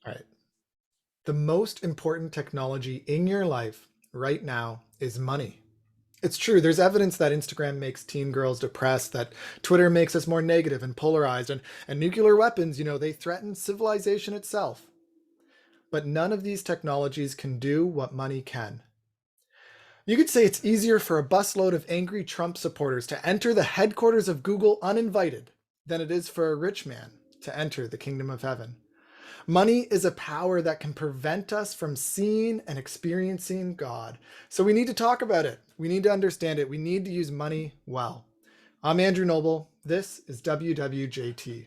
All right. The most important technology in your life right now is money. It's true. There's evidence that Instagram makes teen girls depressed, that Twitter makes us more negative and polarized, and nuclear weapons, they threaten civilization itself. But none of these technologies can do what money can. You could say it's easier for a busload of angry Trump supporters to enter the headquarters of Google uninvited than it is for a rich man to enter the kingdom of heaven. Money is a power that can prevent us from seeing and experiencing God. So we need to talk about it. We need to understand it. We need to use money well. I'm Andrew Noble. This is WWJT.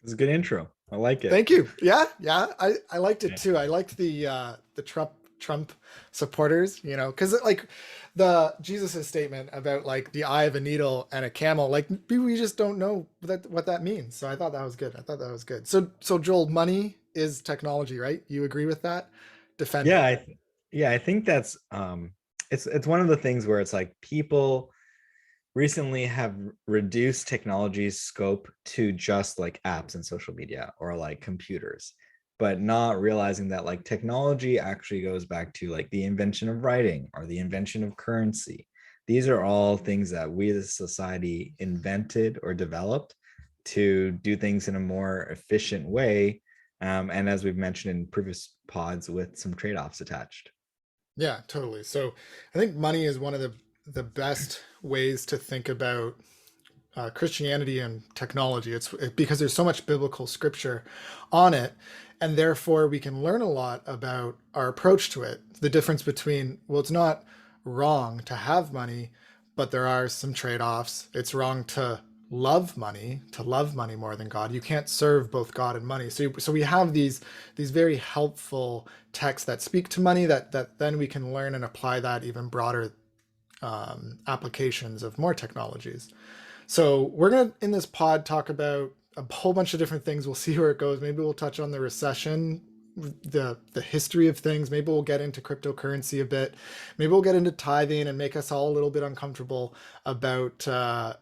It's a good intro. I like it. Thank you. Yeah, I liked it too. I liked the Trump supporters, because like the Jesus's statement about like the eye of a needle and a camel, like we just don't know what that means. So I thought that was good. I thought that was good. So Joel, money is technology, right? You agree with that? Defend Yeah, it. I think that's it's one of the things where it's like people recently have reduced technology's scope to just like apps and social media or like computers, but not realizing that like technology actually goes back to like the invention of writing or the invention of currency. These are all things that we as a society invented or developed to do things in a more efficient way. And as we've mentioned in previous pods, with some trade-offs attached. Yeah, totally. So I think money is one of the best ways to think about Christianity and technology. Because there's so much biblical scripture on it, and therefore we can learn a lot about our approach to it. The difference between, well, it's not wrong to have money, but there are some trade-offs. It's wrong to love money more than God. You can't serve both God and money. So we have these very helpful texts that speak to money that then we can learn and apply that even broader applications of more technologies. So we're going to, in this pod, talk about a whole bunch of different things. We'll see where it goes. Maybe we'll touch on the recession, the history of things. Maybe we'll get into cryptocurrency a bit. Maybe we'll get into tithing and make us all a little bit uncomfortable about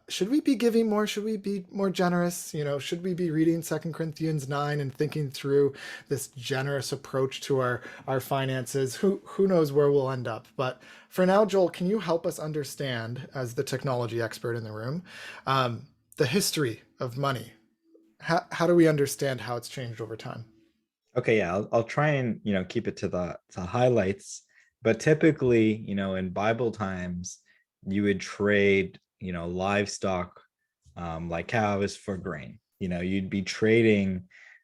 should we be giving more? Should we be more generous? Should we be reading 2 Corinthians 9 and thinking through this generous approach to our finances? Who knows where we'll end up? But for now, Joel, can you help us understand, as the technology expert in the room, the history of money? How do we understand how it's changed over time? Okay, yeah, I'll try and keep it to the highlights. But typically, in Bible times, you would trade livestock, like cows, for grain. You'd be trading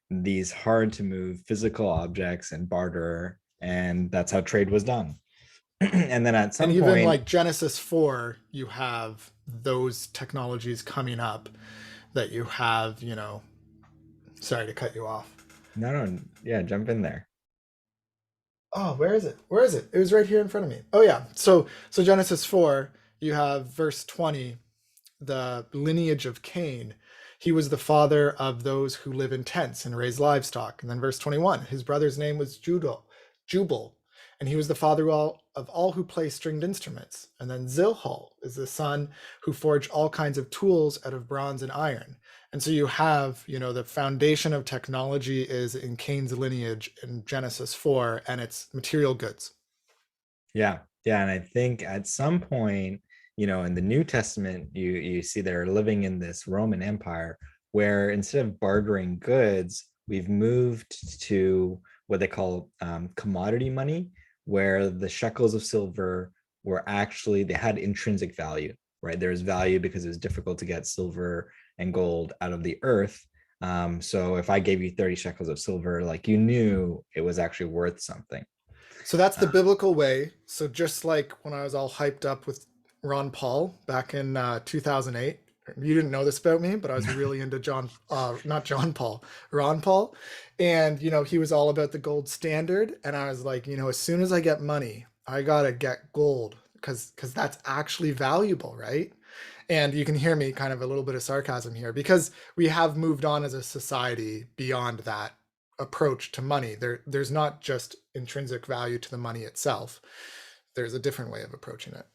these hard to move physical objects and barter, and that's how trade was done. And then at And some even point, like Genesis 4, you have those technologies coming up that you have, sorry to cut you off. no, yeah, jump in there. Oh, where is it? Where is it? It was right here in front of me. Oh yeah. So Genesis 4, you have verse 20, the lineage of Cain. He was the father of those who live in tents and raise livestock. And then verse 21, his brother's name was Jubal, and he was the father of all who play stringed instruments. And then Zilhal is the son who forged all kinds of tools out of bronze and iron. And so you have, the foundation of technology is in Cain's lineage in Genesis 4, and it's material goods. Yeah, yeah, and I think at some point, in the New Testament, you see they're living in this Roman Empire where instead of bartering goods, we've moved to what they call commodity money, where the shekels of silver were actually they had intrinsic value, right? There's value because it was difficult to get silver and gold out of the earth. So if I gave you 30 shekels of silver, like you knew it was actually worth something. So that's the Uh, biblical way. So just like when I was all hyped up with Ron Paul back in 2008, you didn't know this about me, but I was really into not John Paul, Ron Paul. And, he was all about the gold standard. And I was like, as soon as I get money, I got to get gold because that's actually valuable, right? And you can hear me kind of a little bit of sarcasm here because we have moved on as a society beyond that approach to money. There's not just intrinsic value to the money itself. There's a different way of approaching it.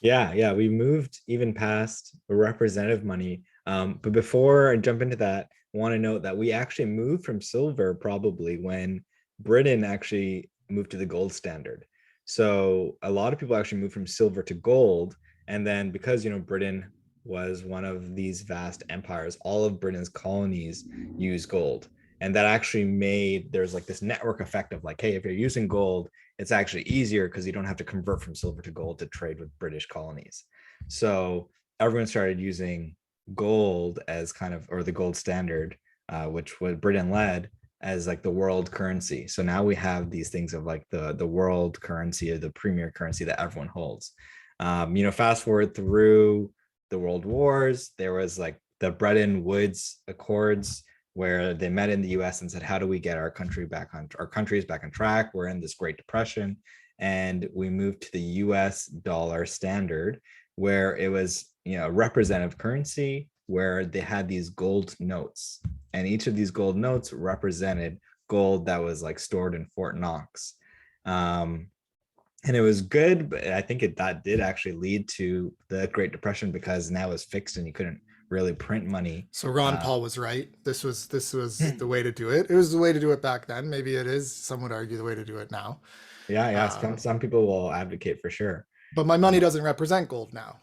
Yeah, we moved even past representative money. But before I jump into that, want to note that we actually moved from silver probably when Britain actually moved to the gold standard. So a lot of people actually moved from silver to gold. And then because, Britain was one of these vast empires, all of Britain's colonies use gold. And that actually made, there's like this network effect of like, hey, if you're using gold, it's actually easier because you don't have to convert from silver to gold to trade with British colonies. So everyone started using gold as kind of, or the gold standard, which was Britain led as like the world currency. So now we have these things of like the world currency or the premier currency that everyone holds. Fast forward through the world wars, there was like the Bretton Woods Accords where they met in the US and said, how do we get our countries back on track? We're in this Great Depression. And we moved to the US dollar standard, where it was, a representative currency where they had these gold notes. And each of these gold notes represented gold that was like stored in Fort Knox. And it was good, but I think that did actually lead to the Great Depression because now it's fixed and you couldn't really print money. So Ron Paul was right. This was the way to do it. It was the way to do it back then. Maybe it is, some would argue, the way to do it now. Yeah. Some people will advocate for sure. But my money doesn't represent gold now.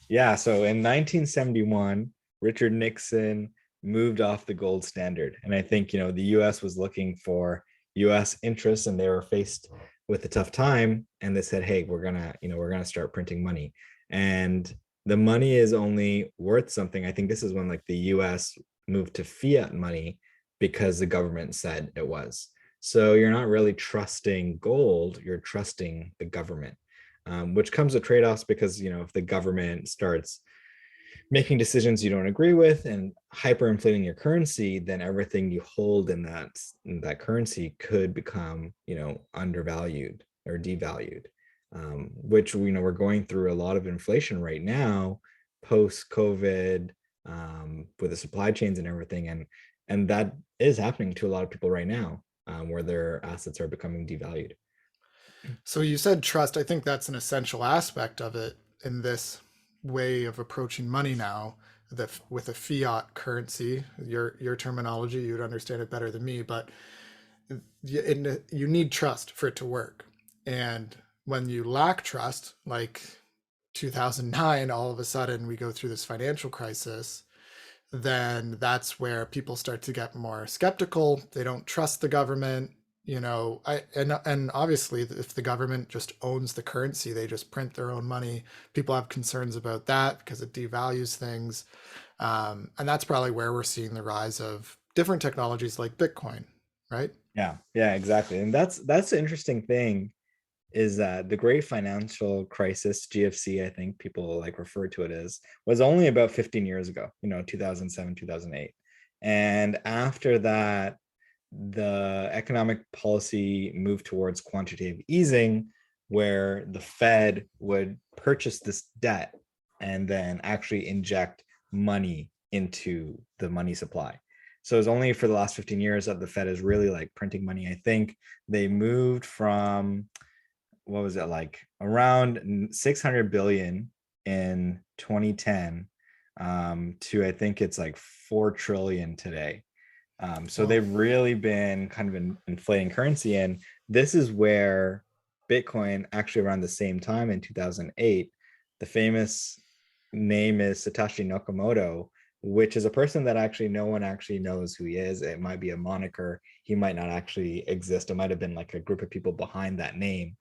Yeah. So in 1971, Richard Nixon moved off the gold standard. And I think, the US was looking for US interests and they were faced with a tough time. And they said, hey, we're gonna start printing money. And the money is only worth something. I think this is when like the US moved to fiat money because the government said it was. So you're not really trusting gold, you're trusting the government, which comes with trade-offs because, if the government starts making decisions you don't agree with and hyperinflating your currency, then everything you hold in that currency could become, undervalued or devalued. Which we're going through a lot of inflation right now, post COVID, with the supply chains and everything, and that is happening to a lot of people right now, where their assets are becoming devalued. So you said trust. I think that's an essential aspect of it in this way of approaching money now. That with a fiat currency, your terminology, you'd understand it better than me, but you need trust for it to work. And when you lack trust, like 2009, all of a sudden we go through this financial crisis, then that's where people start to get more skeptical. They don't trust the government. And obviously if the government just owns the currency, they just print their own money. People have concerns about that because it devalues things. And that's probably where we're seeing the rise of different technologies like Bitcoin, right? Yeah, exactly. And that's the interesting thing is that the great financial crisis, GFC, I think people like refer to it as, was only about 15 years ago, 2007, 2008. And after that, the economic policy moved towards quantitative easing, where the Fed would purchase this debt and then actually inject money into the money supply. So it's only for the last 15 years that the Fed is really like printing money. I think they moved from, what was it, like around 600 billion in 2010, to I think it's like 4 trillion today. So they've really been kind of inflating currency. And this is where Bitcoin, actually around the same time in 2008, the famous name is Satoshi Nakamoto, which is a person that actually no one actually knows who he is. It might be a moniker. He might not actually exist. It might have been like a group of people behind that name.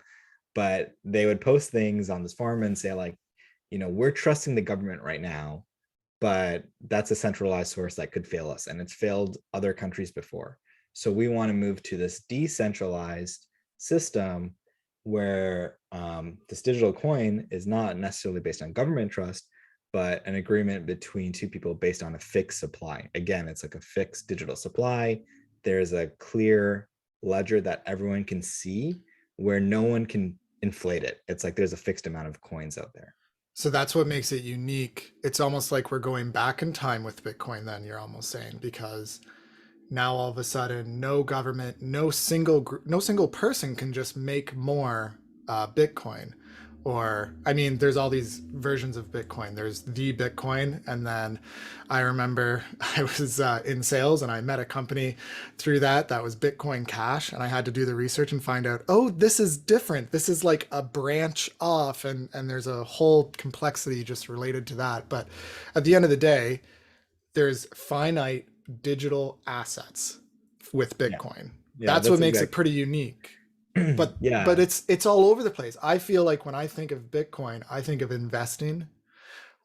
But they would post things on this forum and say like, we're trusting the government right now, but that's a centralized source that could fail us, and it's failed other countries before. So we want to move to this decentralized system where this digital coin is not necessarily based on government trust, but an agreement between two people based on a fixed supply. Again, it's like a fixed digital supply. There's a clear ledger that everyone can see where no one can inflate it. It's like there's a fixed amount of coins out there. So that's what makes it unique. It's almost like we're going back in time with Bitcoin, then you're almost saying, because now all of a sudden, no government, no single person can just make more Bitcoin. Or, I mean, there's all these versions of Bitcoin. There's the Bitcoin. And then I remember I was in sales and I met a company through that was Bitcoin Cash. And I had to do the research and find out, oh, this is different. This is like a branch off. And there's a whole complexity just related to that. But at the end of the day, there's finite digital assets with Yeah. Bitcoin. Yeah, That's that's what makes it exactly. pretty unique. But Yeah. it's all over the place. I feel like when I think of Bitcoin, I think of investing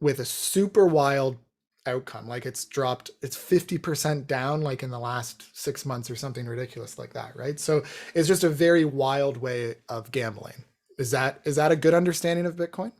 with a super wild outcome. Like it's 50% down like in the last 6 months or something ridiculous like that, right? So it's just a very wild way of gambling. Is that a good understanding of Bitcoin?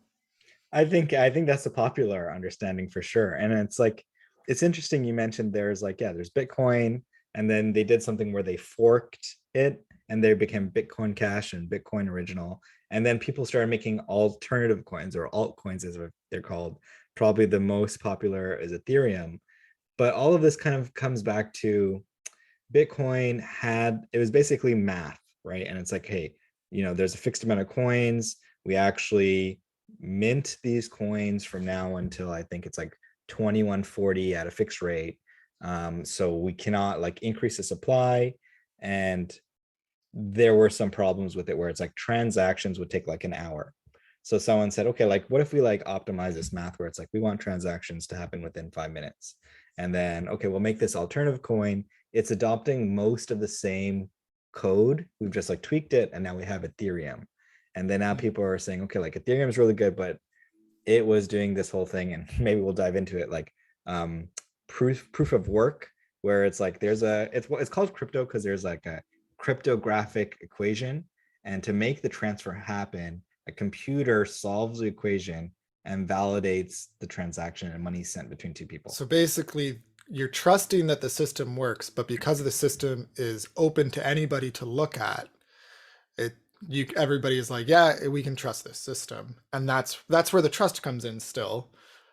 I think that's a popular understanding for sure. And it's like it's interesting you mentioned there's like, yeah, there's Bitcoin, and then they did something where they forked it and they became Bitcoin Cash and Bitcoin Original. And then people started making alternative coins, or altcoins as they're called. Probably the most popular is Ethereum. But all of this kind of comes back to Bitcoin had, it was basically math, right? And it's like, hey, there's a fixed amount of coins. We actually mint these coins from now until I think it's like 2140 at a fixed rate. So we cannot like increase the supply. And there were some problems with it where it's like transactions would take like an hour. So someone said, okay, like what if we like optimize this math where it's like we want transactions to happen within 5 minutes? And then, okay, we'll make this alternative coin. It's adopting most of the same code. We've just like tweaked it, and now we have Ethereum. And then now people are saying, okay, like Ethereum is really good, but it was doing this whole thing, and maybe we'll dive into it, like um, proof of work, where it's like there's it's called crypto because there's like a cryptographic equation, and to make the transfer happen, a computer solves the equation and validates the transaction, and money sent between two people. So basically, you're trusting that the system works, but because the system is open to anybody to look at, it everybody is like, yeah, we can trust this system. And that's where the trust comes in still.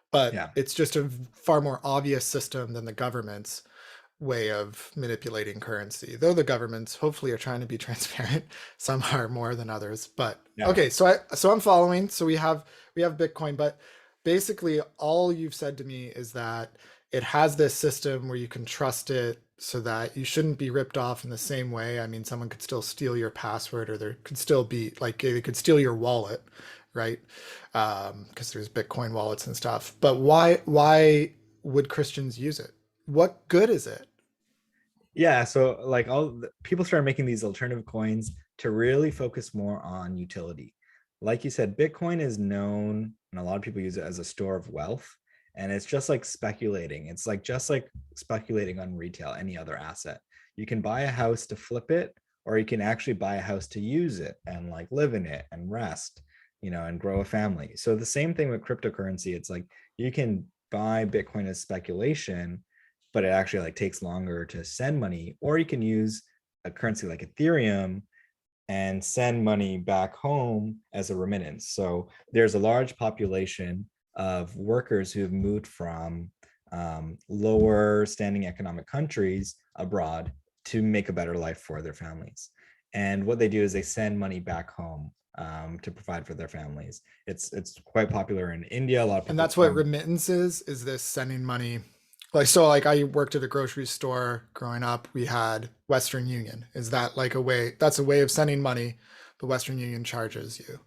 But Yeah. it's just a far more obvious system than the government's way of manipulating currency. Though the governments hopefully are trying to be transparent, some are more than others. But Yeah. okay, so I'm following. So we have Bitcoin, but basically all you've said to me is that it has this system where you can trust it so that you shouldn't be ripped off in the same way. I mean, someone could still steal your password, or there could still be like they could steal your wallet, right? Because there's Bitcoin wallets and stuff. But why would Christians use it? What good is it? Yeah, so like people started making these alternative coins to really focus more on utility. Like you said, Bitcoin is known, and a lot of people use it as a store of wealth, and it's just like speculating. It's like just like speculating on retail, any other asset. You can buy a house to flip it, or you can actually buy a house to use it and like live in it and rest, and grow a family. So the same thing with cryptocurrency. It's like you can buy Bitcoin as speculation, but it actually like takes longer to send money. Or you can use a currency like Ethereum and send money back home as a remittance. So there's a large population of workers who have moved from lower standing economic countries abroad to make a better life for their families. And what they do is they send money back home to provide for their families. It's quite popular in India. A lot of And people that's what come. remittance is this sending money. Like I worked at a grocery store growing up. We had Western Union. Is that like a way? That's a way of sending money, but Western Union charges you.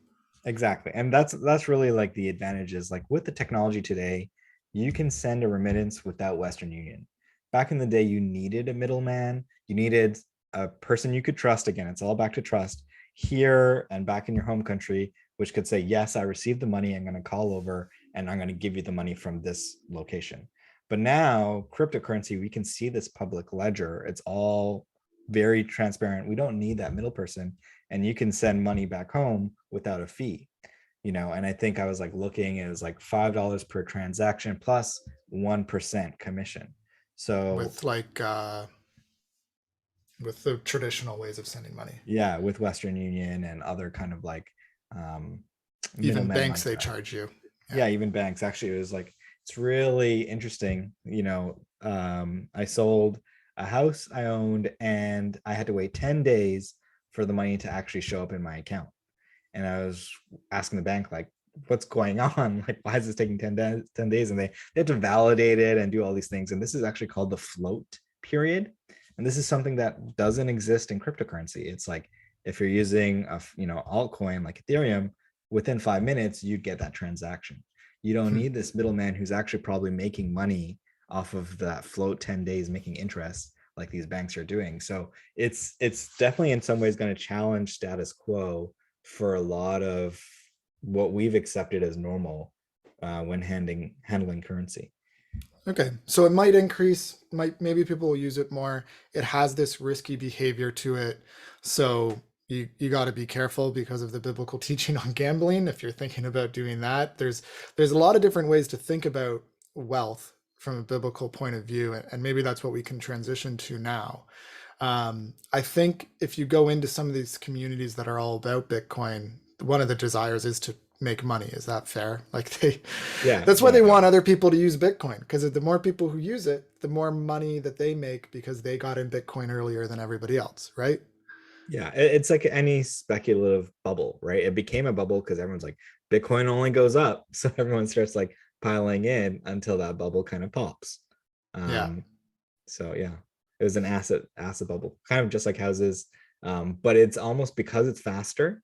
Exactly. And that's really like the advantages. Like with the technology today, you can send a remittance without Western Union. Back in the day, you needed a middleman, you needed a person you could trust. Again, it's all back to trust here and back in your home country, which could say, yes, I received the money, I'm going to call over and I'm going to give you the money from this location. But now, cryptocurrency, we can see this public ledger. It's all very transparent. We don't need that middle person, and you can send money back home without a fee. And I think I was like looking, it was like $5 per transaction plus 1% commission. So With with the traditional ways of sending money. yeah, with Western Union and other kind of like um Even middlemen banks, like they that. charge you. Yeah. Yeah, even banks. Actually, it was like it's really interesting. I sold a house I owned, and I had to wait 10 days for the money to actually show up in my account. And I was asking the bank, like, what's going on? Like, why is this taking 10 days? And they have to validate it and do all these things. And this is actually called the float period. And this is something that doesn't exist in cryptocurrency. It's like if you're using a altcoin like Ethereum, within 5 minutes, you get that transaction. You don't Hmm. need this middleman who's actually probably making money off of that float 10 days making interest like these banks are doing. So it's definitely in some ways going to challenge status quo for a lot of what we've accepted as normal when handling currency. Okay, so it might increase, might maybe people will use it more. It has this risky behavior to it, so you got to be careful because of the biblical teaching on gambling. If you're thinking about doing that, there's a lot of different ways to think about wealth from a biblical point of view, and maybe that's what we can transition to now. I think if you go into some of these communities that are all about Bitcoin, one of the desires is to make money. Is that fair? Like Yeah, that's why they yeah, want other people to use Bitcoin, because the more people who use it, the more money that they make because they got in Bitcoin earlier than everybody else, right? yeah. It's like any speculative bubble, right? It became a bubble because everyone's like, Bitcoin only goes up, so everyone starts like piling in until that bubble kind of pops. Yeah. um so yeah, it was an asset bubble, kind of just like houses. But it's almost because it's faster,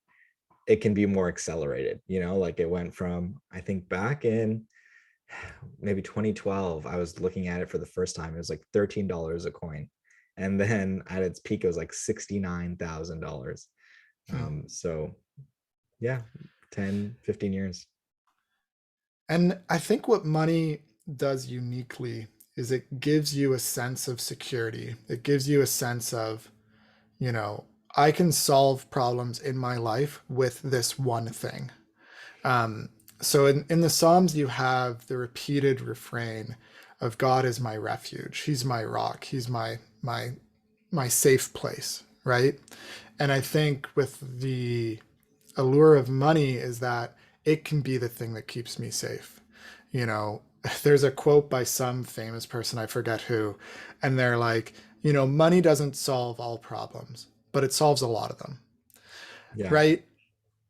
it can be more accelerated, like it went from, I think back in maybe 2012, I was looking at it for the first time, it was like $13 a coin, and then at its peak it was like $69,000. Hmm. So yeah, 10-15 years. And I think what money does uniquely is it gives you a sense of security. It gives you a sense of, you know, I can solve problems in my life with this one thing. Um, so in the Psalms, you have the repeated refrain of God is my refuge. He's my rock. He's my safe place, right? And I think with the allure of money is that it can be the thing that keeps me safe. You know, there's a quote by some famous person, I forget who, and they're like, money doesn't solve all problems, but it solves a lot of them, Yeah, right?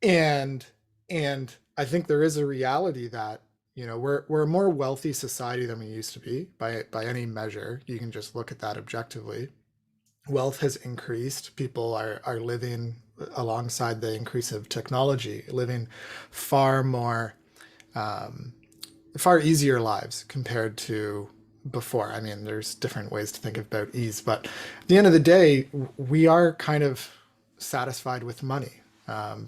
And and I think there is a reality that we're a more wealthy society than we used to be by any measure. You can just look at that objectively. Wealth has increased. People are living alongside the increase of technology, living far more, um, far easier lives compared to before. I mean, there's different ways to think about ease, but at the end of the day, we are kind of satisfied with money.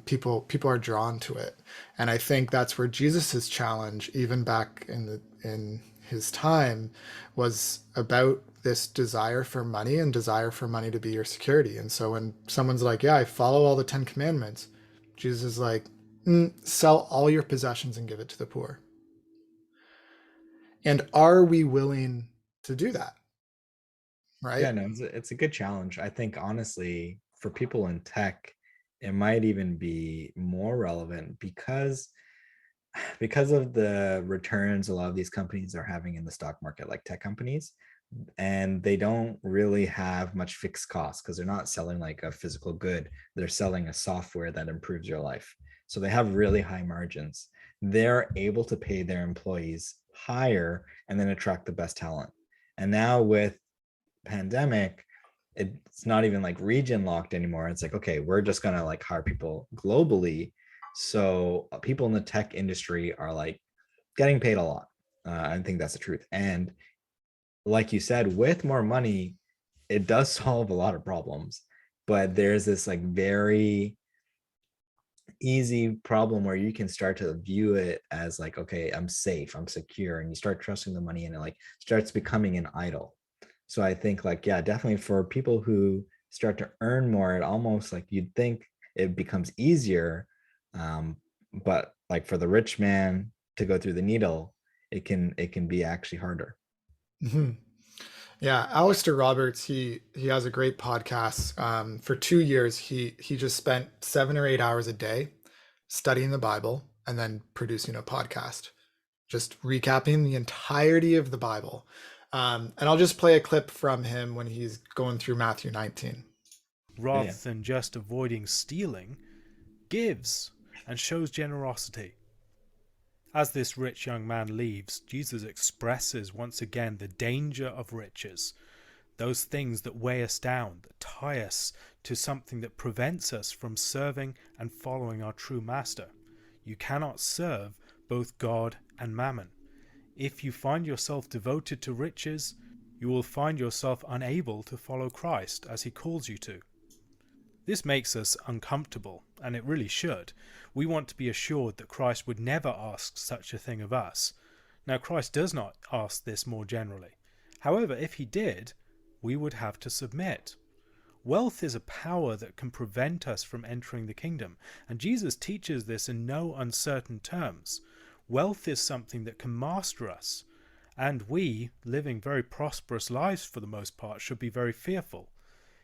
People are drawn to it, and I think that's where Jesus's challenge, even back in his time, was about this desire for money and desire for money to be your security. And so when someone's like, "Yeah, I follow all the Ten Commandments," Jesus is like, "Sell all your possessions and give it to the poor." And are we willing to do that? yeah, Right? no, it's a good challenge. I think honestly, for people in tech, it might even be more relevant because of the returns a lot of these companies are having in the stock market, like tech companies, and they don't really have much fixed costs because they're not selling like a physical good. They're selling a software that improves your life. So they have really high margins. They're able to pay their employees higher and then attract the best talent. And now with pandemic, it's not even like region locked anymore. It's like, okay, we're just gonna like hire people globally. So people in the tech industry are like getting paid a lot. I think that's the truth. And like you said, with more money, it does solve a lot of problems. But there's this like very easy problem where you can start to view it as like, okay, I'm safe, I'm secure, and you start trusting the money and it like starts becoming an idol. So I think like, yeah, definitely for people who start to earn more, it almost like you'd think it becomes easier. But like for the rich man to go through the needle, it can be actually harder. Mm-hmm. Yeah, Alistair Roberts, he has a great podcast. For 2 years, he just spent 7 or 8 hours a day studying the Bible and then producing a podcast, just recapping the entirety of the Bible. And I'll just play a clip from him when he's going through Matthew 19. Yeah, Rather yeah. than just avoiding stealing, gives. and shows generosity. As this rich young man leaves, Jesus expresses once again the danger of riches, those things that weigh us down, that tie us to something that prevents us from serving and following our true master. You cannot serve both God and mammon. If you find yourself devoted to riches, you will find yourself unable to follow Christ as he calls you to. This makes us uncomfortable, and it really should. We want to be assured that Christ would never ask such a thing of us. Now, Christ does not ask this more generally. However, if he did, we would have to submit. Wealth is a power that can prevent us from entering the kingdom, and Jesus teaches this in no uncertain terms. Wealth is something that can master us, and we, living very prosperous lives for the most part, should be very fearful.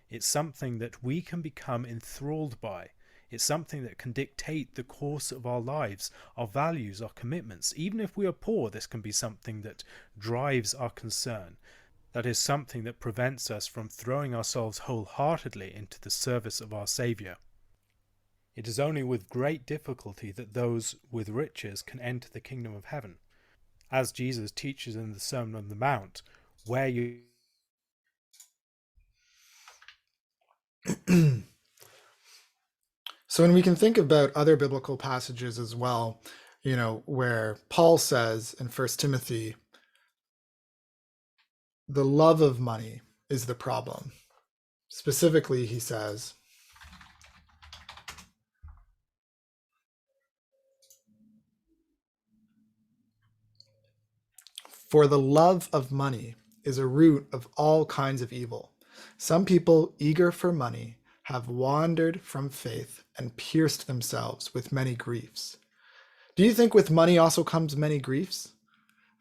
It's something that we can become enthralled by. It's something that can dictate the course of our lives, our values, our commitments. Even if we are poor, this can be something that drives our concern. That is something that prevents us from throwing ourselves wholeheartedly into the service of our Saviour. It is only with great difficulty that those with riches can enter the kingdom of heaven. As Jesus teaches in the Sermon on the Mount, where you So when we can think about other biblical passages as well, where Paul says in First Timothy, the love of money is the problem. Specifically, he says, for the love of money is a root of all kinds of evil. Some people, eager for money, have wandered from faith and pierced themselves with many griefs. Do you think with money also comes many griefs?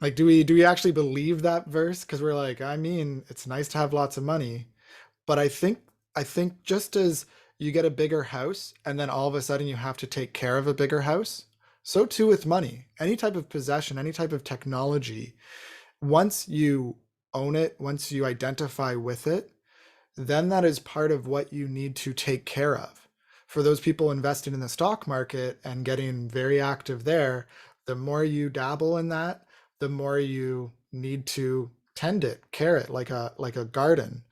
Like, do we actually believe that verse? Because we're like, I mean, it's nice to have lots of money, but I think just as you get a bigger house and then all of a sudden you have to take care of a bigger house, so too with money. Any type of possession, any type of technology, once you own it, once you identify with it, then that is part of what you need to take care of. For those people investing in the stock market and getting very active there, the more you dabble in that, the more you need to tend it, care it like a garden.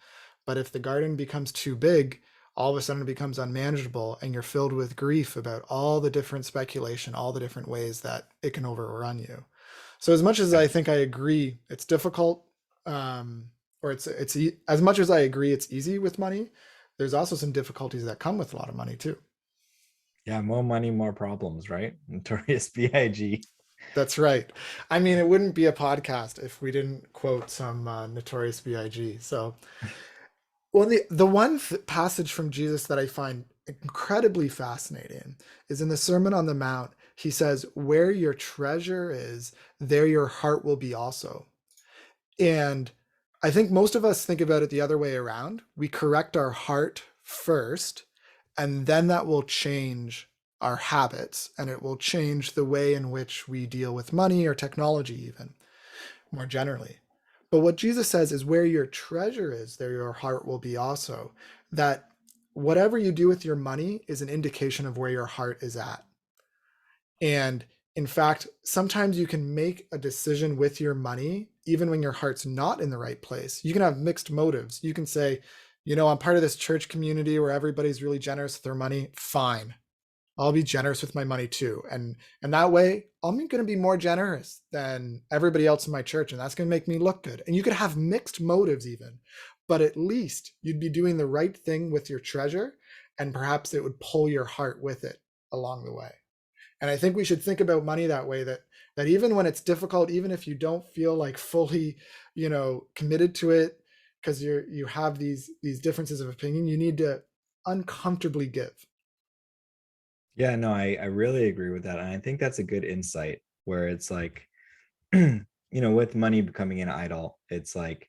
But if the garden becomes too big, all of a sudden it becomes unmanageable and you're filled with grief about all the different speculation, all the different ways that it can overrun you. So as much as I think I agree, it's difficult, or as much as I agree it's easy with money, there's also some difficulties that come with a lot of money too. Yeah, more money, more problems, right? Notorious B.I.G. That's right. I mean, it wouldn't be a podcast if we didn't quote some Notorious B.I.G. So, well, the one passage from Jesus that I find incredibly fascinating is in the Sermon on the Mount. He says, "Where your treasure is, there your heart will be also." And I think most of us think about it the other way around. We correct our heart first, and then that will change our habits and it will change the way in which we deal with money or technology, even more generally. But what Jesus says is, where your treasure is, there your heart will be also. That whatever you do with your money is an indication of where your heart is at. And in fact, sometimes you can make a decision with your money, even when your heart's not in the right place. You can have mixed motives. You can say, I'm part of this church community where everybody's really generous with their money. Fine. I'll be generous with my money too. And that way, I'm going to be more generous than everybody else in my church. And that's going to make me look good. And you could have mixed motives even, but at least you'd be doing the right thing with your treasure. And perhaps it would pull your heart with it along the way. And I think we should think about money that way, that even when it's difficult, even if you don't feel like fully, committed to it, because you have these differences of opinion, you need to uncomfortably give. Yeah, no, I really agree with that. And I think that's a good insight where it's like, with money becoming an idol, it's like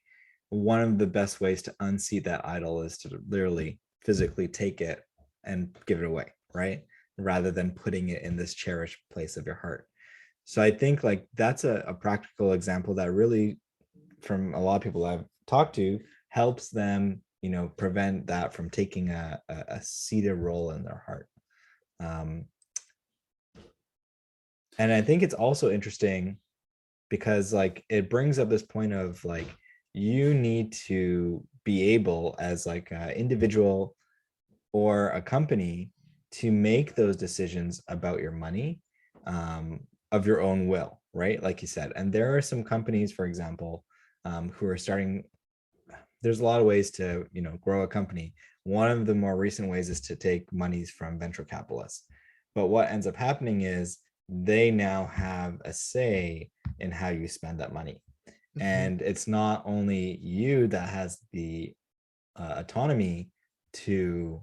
one of the best ways to unseat that idol is to literally physically take it and give it away, right? Rather than putting it in this cherished place of your heart. So I think like that's a practical example that really, from a lot of people I've talked to, helps them, prevent that from taking a seated role in their heart. Um, And I think it's also interesting because like it brings up this point of like you need to be able as like an individual or a company to make those decisions about your money of your own will, right? Like you said. And there are some companies, for example, who are starting. There's a lot of ways to, grow a company. One of the more recent ways is to take monies from venture capitalists. But what ends up happening is they now have a say in how you spend that money. And it's not only you that has the autonomy to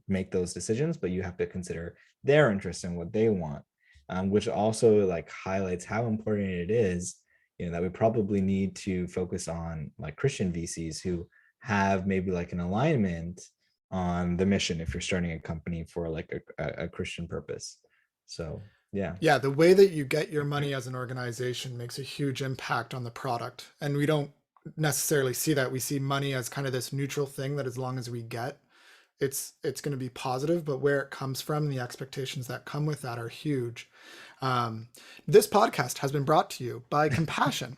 make those decisions, but you have to consider their interests and what they want, which also like highlights how important it is, that we probably need to focus on like Christian VCs who have maybe like an alignment on the mission if you're starting a company for like a Christian purpose. So yeah. Yeah, the way that you get your money as an organization makes a huge impact on the product. And we don't necessarily see that. We see money as kind of this neutral thing that as long as we get, it's going to be positive, but where it comes from, the expectations that come with that are huge. This podcast has been brought to you by Compassion.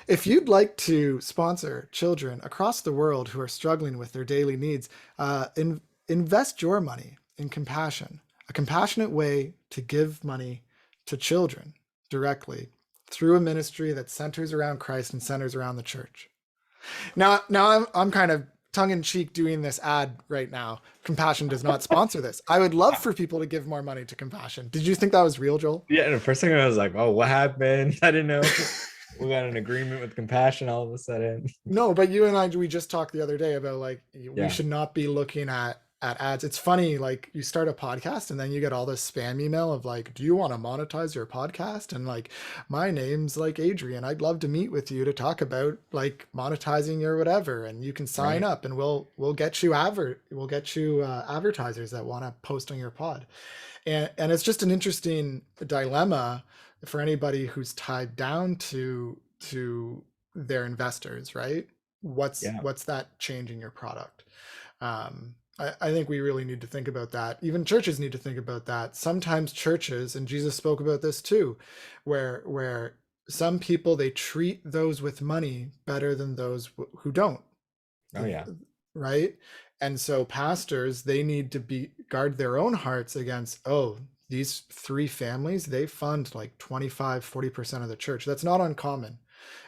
If you'd like to sponsor children across the world who are struggling with their daily needs, invest your money in Compassion, a compassionate way to give money to children directly through a ministry that centers around Christ and centers around the church. Now I'm kind of tongue-in-cheek doing this ad right now. Compassion does not sponsor this. I would love for people to give more money to Compassion. Did you think that was real, Joel? Yeah, and the first thing I was like, oh, what happened? I didn't know. We got an agreement with Compassion all of a sudden. No, but you and I, we just talked the other day about like we should not be looking at ads. It's funny, like you start a podcast and then you get all this spam email of like, do you want to monetize your podcast? And like, my name's like Adrian. I'd love to meet with you to talk about like monetizing your whatever. And you can sign up and we'll get you advertisers that want to post on your pod. And it's just an interesting dilemma for anybody who's tied down to their investors, right? What's that changing your product? I think we really need to think about that. Even churches need to think about that. Sometimes churches, and Jesus spoke about this too, where some people, they treat those with money better than those who don't. Oh yeah. Right. And so pastors, they need to guard their own hearts against, oh, these three families, they fund like 25-40% of the church. That's not uncommon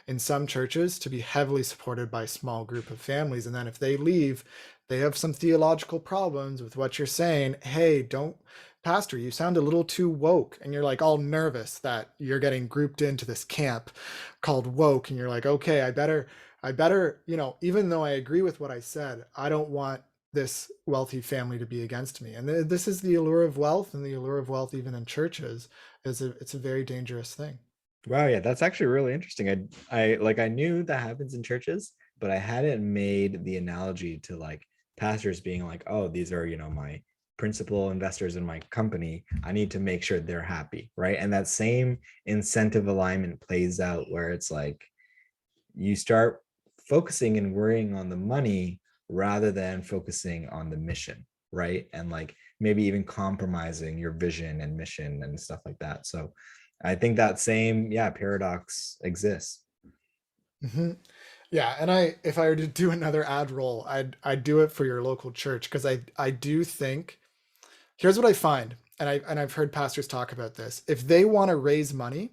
in some churches to be heavily supported by a small group of families. And then if they leave, they have some theological problems with what you're saying. Hey, pastor, you sound a little too woke. And you're like all nervous that you're getting grouped into this camp called woke. And you're like, okay, I better, even though I agree with what I said, I don't want this wealthy family to be against me. And this is the allure of wealth, and the allure of wealth, even in churches, it's a very dangerous thing. Wow, yeah, that's actually really interesting. I knew that happens in churches, but I hadn't made the analogy to like pastors being like, oh, these are, my principal investors in my company. I need to make sure they're happy, right? And that same incentive alignment plays out where it's like you start focusing and worrying on the money rather than focusing on the mission, right? And like maybe even compromising your vision and mission and stuff like that. So I think that same paradox exists. Mm-hmm. Yeah, and if I were to do another ad roll, I'd do it for your local church, because I do think, here's what I find, and I've heard pastors talk about this. If they want to raise money,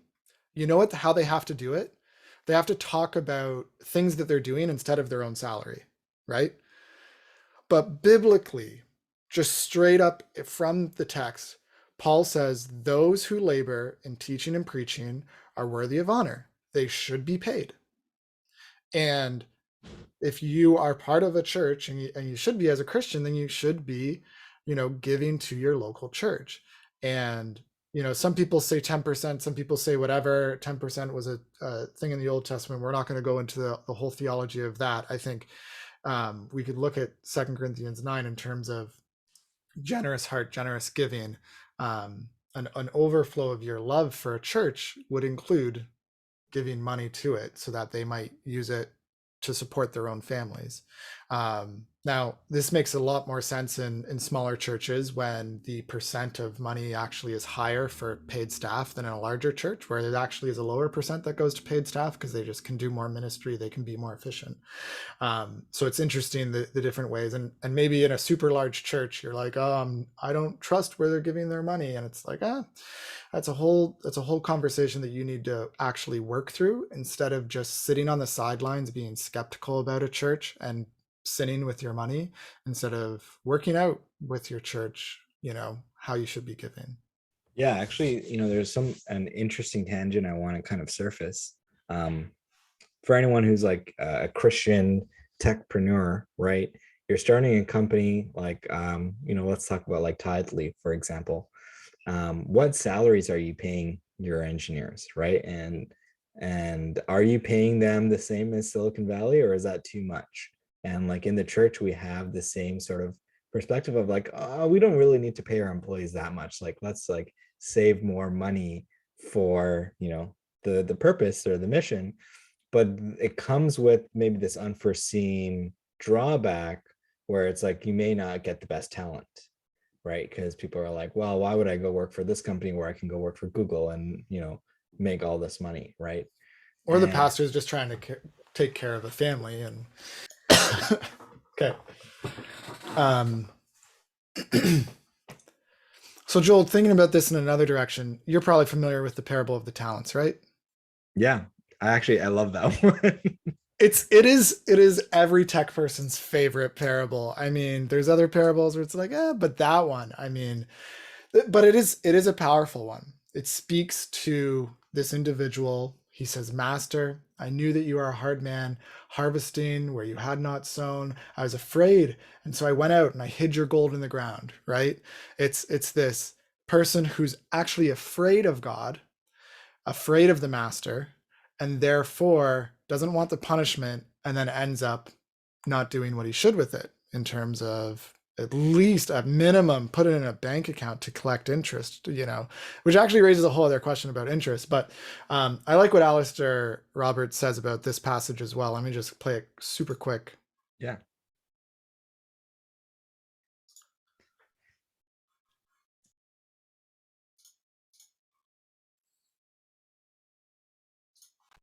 you know how they have to do it? They have to talk about things that they're doing instead of their own salary, right? But biblically, just straight up from the text, Paul says those who labor in teaching and preaching are worthy of honor. They should be paid. And if you are part of a church, and you should be as a Christian, then you should be, giving to your local church. And, some people say 10%, some people say whatever. 10% was a thing in the Old Testament. We're not going to go into the whole theology of that. I think we could look at 2 Corinthians 9 in terms of generous heart, generous giving. An overflow of your love for a church would include giving money to it so that they might use it to support their own families. Now, this makes a lot more sense in smaller churches when the percent of money actually is higher for paid staff than in a larger church, where there actually is a lower percent that goes to paid staff because they just can do more ministry, they can be more efficient. So it's interesting the different ways, and maybe in a super large church, you're like, I don't trust where they're giving their money, and it's like, that's a whole conversation that you need to actually work through instead of just sitting on the sidelines being skeptical about a church and sinning with your money, instead of working out with your church, how you should be giving. Yeah, actually, there's an interesting tangent I want to kind of surface. For anyone who's like a Christian techpreneur, right? You're starting a company like, let's talk about like Tithely, for example. What salaries are you paying your engineers, right? And are you paying them the same as Silicon Valley, or is that too much? And like in the church, we have the same sort of perspective of like, oh, we don't really need to pay our employees that much. Like, let's like save more money for, the purpose or the mission. But it comes with maybe this unforeseen drawback where it's like you may not get the best talent, right? Because people are like, well, why would I go work for this company where I can go work for Google and make all this money, right? Or the And pastor is just trying to take care of the family. And okay. So Joel, thinking about this in another direction, you're probably familiar with the parable of the talents, right? yeah, I love that one. It is every tech person's favorite parable. I mean, there's other parables where it's like, but that one, I mean, but it is a powerful one. It speaks to this individual. He says, Master, I knew that you are a hard man, harvesting where you had not sown. I was afraid, and so I went out and I hid your gold in the ground, right? It's this person who's actually afraid of God, afraid of the master, and therefore doesn't want the punishment, and then ends up not doing what he should with it, in terms of at least at minimum put it in a bank account to collect interest, which actually raises a whole other question about interest. But I like what Alistair Roberts says about this passage as well. Let me just play it super quick. Yeah.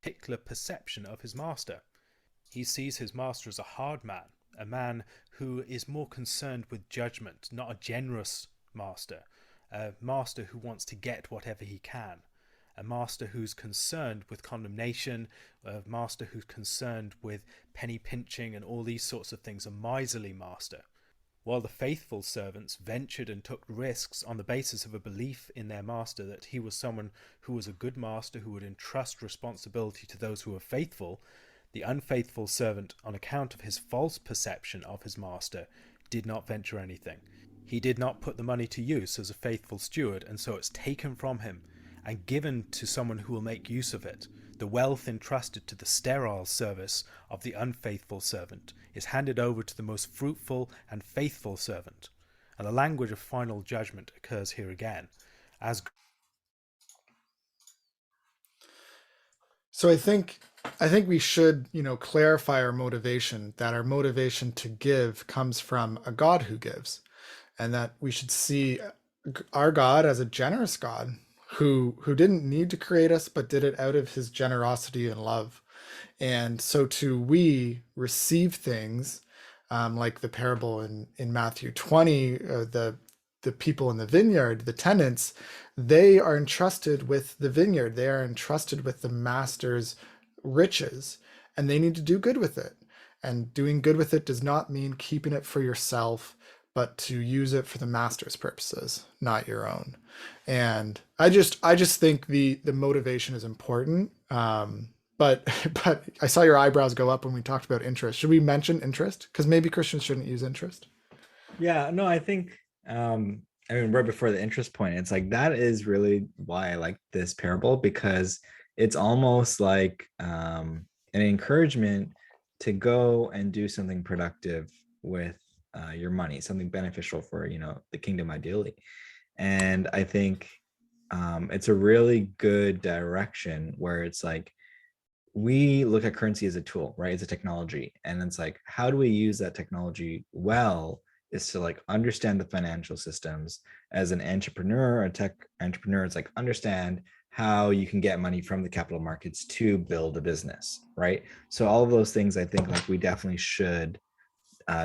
Particular perception of his master. He sees his master as a hard man, a man who is more concerned with judgment, not a generous master, a master who wants to get whatever he can, a master who's concerned with condemnation, a master who's concerned with penny pinching and all these sorts of things, a miserly master. While the faithful servants ventured and took risks on the basis of a belief in their master that he was someone who was a good master who would entrust responsibility to those who were faithful, the unfaithful servant, on account of his false perception of his master, did not venture anything. He did not put the money to use as a faithful steward, and so it's taken from him and given to someone who will make use of it. The wealth entrusted to the sterile service of the unfaithful servant is handed over to the most fruitful and faithful servant. And the language of final judgment occurs here again. So I think we should, clarify our motivation, that our motivation to give comes from a God who gives, and that we should see our God as a generous God who didn't need to create us, but did it out of his generosity and love. And so too we receive things, like the parable in Matthew 20, the people in the vineyard, the tenants, they are entrusted with the vineyard. They are entrusted with the master's riches, and they need to do good with it. And doing good with it does not mean keeping it for yourself, but to use it for the master's purposes, not your own. And I just think the motivation is important. But I saw your eyebrows go up when we talked about interest. Should we mention interest? Because maybe Christians shouldn't use interest. Yeah, no, I think right before the interest point, it's like that is really why I like this parable, because it's almost like an encouragement to go and do something productive with your money, something beneficial for the kingdom ideally. And I think it's a really good direction where it's like we look at currency as a tool, right? It's a technology. And it's like, how do we use that technology well is to like understand the financial systems. As an entrepreneur, a tech entrepreneur, it's like understand how you can get money from the capital markets to build a business, right? So all of those things, I think like we definitely should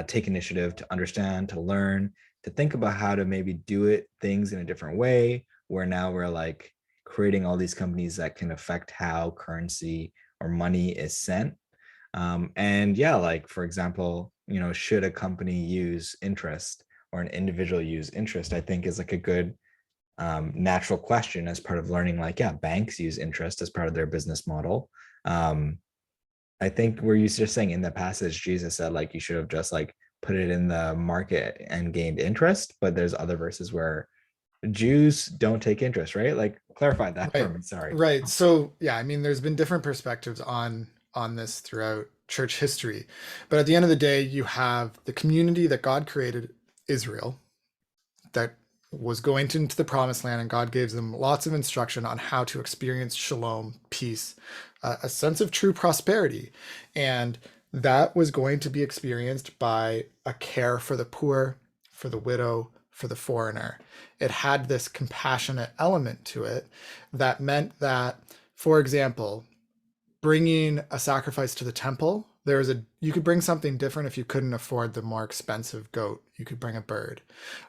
take initiative to understand, to learn, to think about how to maybe do it things in a different way, where now we're like creating all these companies that can affect how currency or money is sent. And yeah, like for example, you know, should a company use interest or an individual use interest, I think is like a good natural question as part of learning. Like, yeah, banks use interest as part of their business model. um, I think we're used to just saying in the passage, Jesus said like you should have just like put it in the market and gained interest, but there's other verses where Jews don't take interest, right? Like clarify that for Right. me. Sorry. Right. So yeah, I mean, there's been different perspectives on this throughout church history, but at the end of the day, you have the community that God created, Israel, that was going into the promised land, and God gave them lots of instruction on how to experience shalom, peace, a sense of true prosperity, and that was going to be experienced by a care for the poor, for the widow, for the foreigner. It had this compassionate element to it that meant that, for example, bringing a sacrifice to the temple, there was a you could bring something different if you couldn't afford the more expensive goat. You could bring a bird.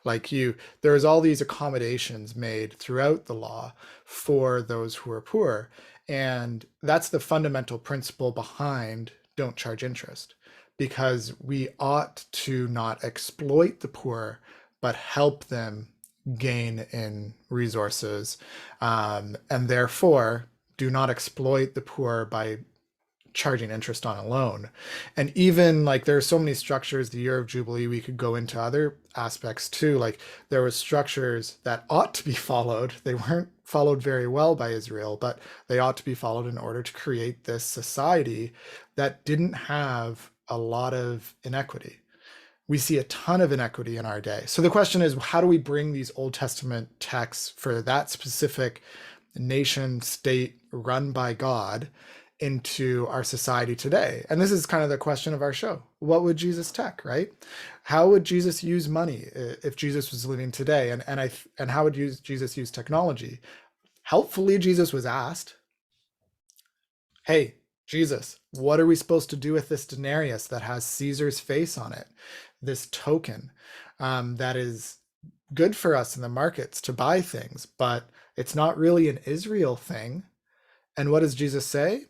Like you, there was all these accommodations made throughout the law for those who are poor. And that's the fundamental principle behind don't charge interest, because we ought to not exploit the poor, but help them gain in resources. And therefore, do not exploit the poor by charging interest on a loan. And even like there are so many structures, the year of Jubilee, we could go into other aspects too. Like there was structures that ought to be followed. They weren't followed very well by Israel, but they ought to be followed in order to create this society that didn't have a lot of inequity. We see a ton of inequity in our day. So the question is, how do we bring these Old Testament texts for that specific nation state run by God into our society today? And this is kind of the question of our show. What would Jesus tech, right? How would Jesus use money if Jesus was living today? And how would Jesus use technology? Helpfully, Jesus was asked, hey, Jesus, what are we supposed to do with this denarius that has Caesar's face on it? This token that is good for us in the markets to buy things, but it's not really an Israel thing. And what does Jesus say?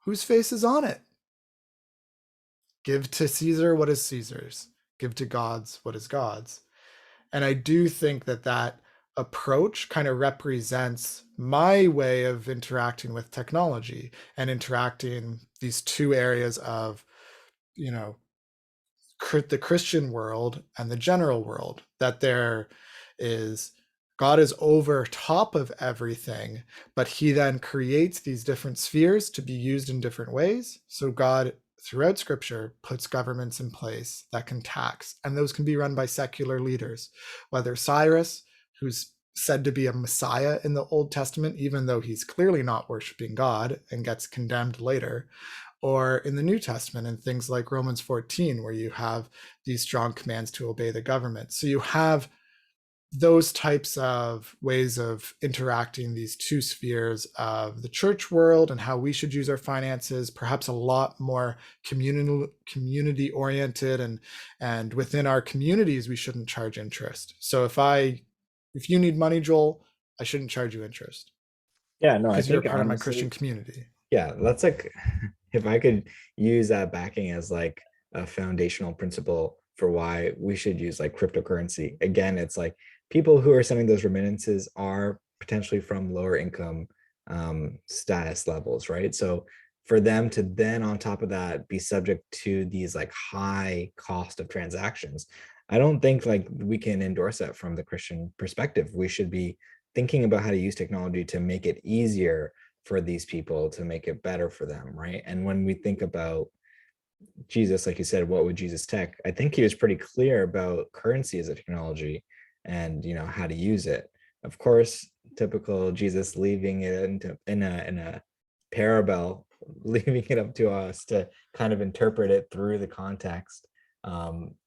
Whose face is on it? Give to Caesar what is Caesar's. Give to God's what is God's. And I do think that that approach kind of represents my way of interacting with technology and interacting these two areas of, you know, the Christian world and the general world, that there is God is over top of everything, but he then creates these different spheres to be used in different ways. So God, throughout scripture, puts governments in place that can tax, and those can be run by secular leaders, whether Cyrus, who's said to be a Messiah in the Old Testament, even though he's clearly not worshiping God and gets condemned later, or in the New Testament in things like Romans 14, where you have these strong commands to obey the government. So you have those types of ways of interacting, these two spheres of the church world and how we should use our finances, perhaps a lot more community oriented, and within our communities we shouldn't charge interest. So if you need money, Joel, I shouldn't charge you interest Yeah, no, I because you're a think part of my Christian honestly, community. yeah, that's like if I could use that backing as like a foundational principle for why we should use like cryptocurrency. Again, it's like people who are sending those remittances are potentially from lower income status levels, right? So for them to then on top of that be subject to these like high cost of transactions, I don't think like we can endorse that from the Christian perspective. We should be thinking about how to use technology to make it easier for these people, to make it better for them, right? And when we think about Jesus, like you said, what would Jesus tech? I think he was pretty clear about currency as a technology and how to use it. Of course, typical Jesus leaving it in a parable leaving it up to us to kind of interpret it through the context.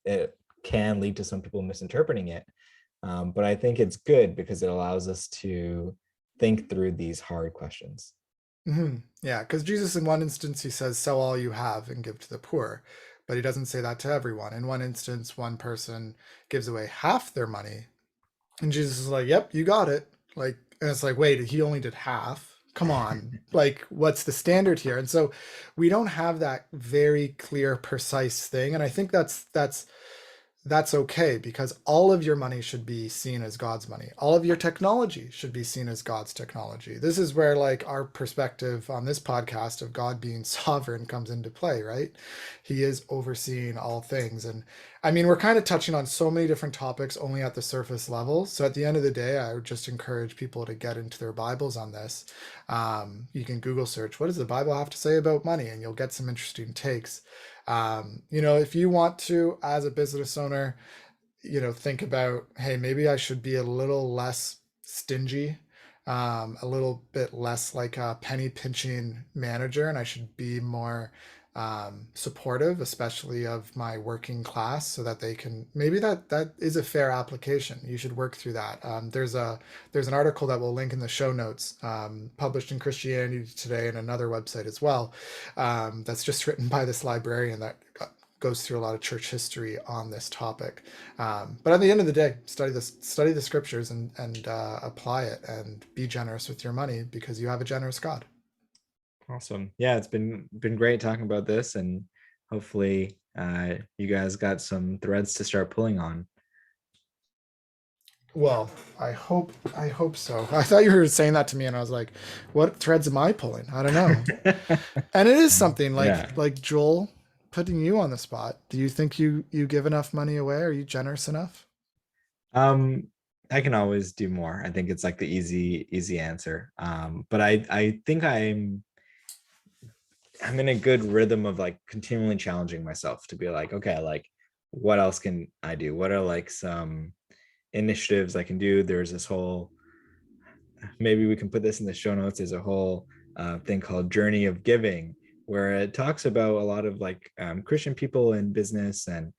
It can lead to some people misinterpreting it. But I think it's good because it allows us to think through these hard questions. Yeah, because Jesus, in one instance, he says, "Sell all you have and give to the poor," but he doesn't say that to everyone. In one instance, one person gives away half their money, and Jesus is like, "Yep, you got it." Like, and it's like, wait, he only did half. Come on, like, what's the standard here? And so, we don't have that very clear, precise thing, and I think that's okay, because all of your money should be seen as God's money. All of your technology should be seen as God's technology. This is where, like, our perspective on this podcast of God being sovereign comes into play, right? He is overseeing all things. And I mean, we're kind of touching on so many different topics only at the surface level. So at the end of the day, I would just encourage people to get into their Bibles on this. You can Google search, what does the Bible have to say about money? And you'll get some interesting takes. If you want to, as a business owner, think about, hey, maybe I should be a little less stingy, a little bit less like a penny pinching manager, and I should be more supportive, especially of my working class, so that they can, maybe that is a fair application. You should work through that. There's an article that we'll link in the show notes, published in Christianity Today and another website as well, that's just written by this librarian that goes through a lot of church history on this topic. But at the end of the day, study the scriptures and apply it, and be generous with your money, because you have a generous God. Awesome. Yeah, it's been great talking about this, and hopefully you guys got some threads to start pulling on. Well, I hope so. I thought you were saying that to me, and I was like, what threads am I pulling? I don't know. And it is something like Yeah. like Joel, putting you on the spot. Do you think you give enough money away? Are you generous enough? I can always do more. I think it's like the easy answer. But I think I'm in a good rhythm of like continually challenging myself to be like, okay, like what else can I do? What are like some initiatives I can do? There's this whole, maybe we can put this in the show notes. There's a whole thing called Journey of Giving, where it talks about a lot of like Christian people in business, and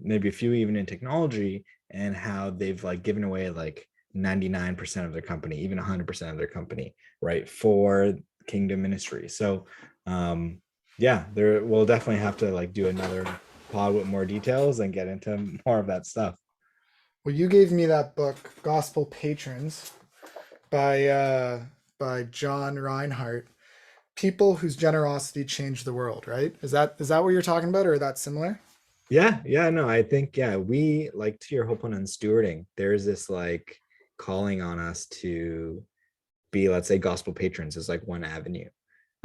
maybe a few even in technology, and how they've like given away like 99% of their company, even 100% of their company, right, for kingdom ministry. So yeah, there we'll definitely have to like do another pod with more details and get into more of that stuff. Well, you gave me that book, Gospel Patrons, by John Reinhardt. People whose generosity changed the world, right? Is that what you're talking about, or that similar? Yeah, no, I think, yeah, we, like, to your whole point on stewarding, there's this like calling on us to be, let's say, gospel patrons is like one avenue.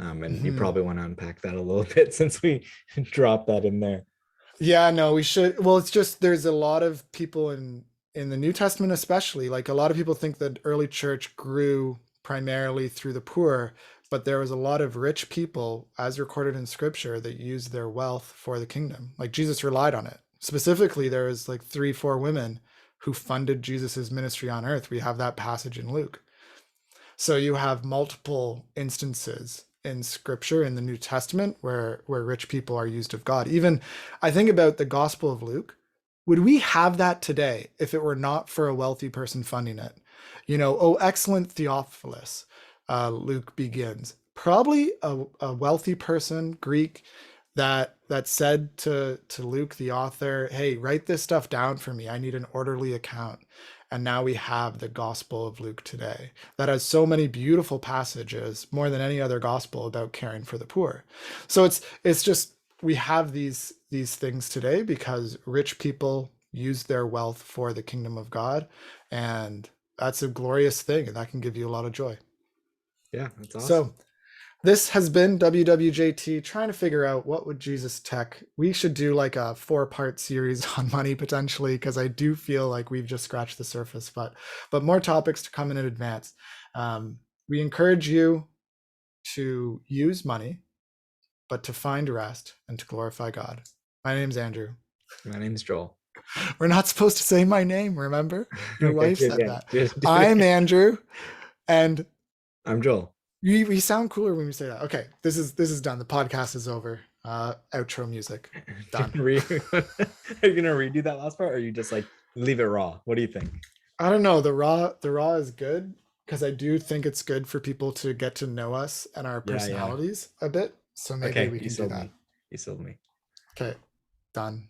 And you Mhm. probably want to unpack that a little bit since we dropped that in there. Yeah, no, we should. Well, it's just there's a lot of people in the New Testament, especially, like a lot of people think that early church grew primarily through the poor, but there was a lot of rich people, as recorded in scripture, that used their wealth for the kingdom. Like Jesus relied on it. Specifically, there was like 3, 4 women who funded Jesus's ministry on earth. We have that passage in Luke. So you have multiple instances in scripture in the New Testament where rich people are used of God. Even I think about the Gospel of Luke. Would we have that today if it were not for a wealthy person funding it? Oh, excellent Theophilus, Luke begins. Probably a wealthy person, Greek, that said to Luke, the author, hey, write this stuff down for me. I need an orderly account. And now we have the Gospel of Luke today that has so many beautiful passages, more than any other gospel, about caring for the poor. So it's just we have these things today because rich people use their wealth for the kingdom of God, and that's a glorious thing, and that can give you a lot of joy. Yeah, that's awesome. So this has been WWJT, trying to figure out what would Jesus tech. We should do like a 4-part series on money potentially, because I do feel like we've just scratched the surface, but more topics to come in advance. We encourage you to use money, but to find rest and to glorify God. My name's Andrew. My name's Joel. We're not supposed to say my name, remember? Your Okay, wife said yeah, that. just do it I'm again. Andrew, and I'm Joel. We sound cooler when we say that. Okay, this is done. The podcast is over. Outro music. Done. Are you gonna redo that last part, or you just like leave it raw? What do you think? I don't know. The raw is good because I do think it's good for people to get to know us and our Yeah, yeah. personalities a bit. So maybe Okay, we you can do sold that. me. You sold me. Okay, done.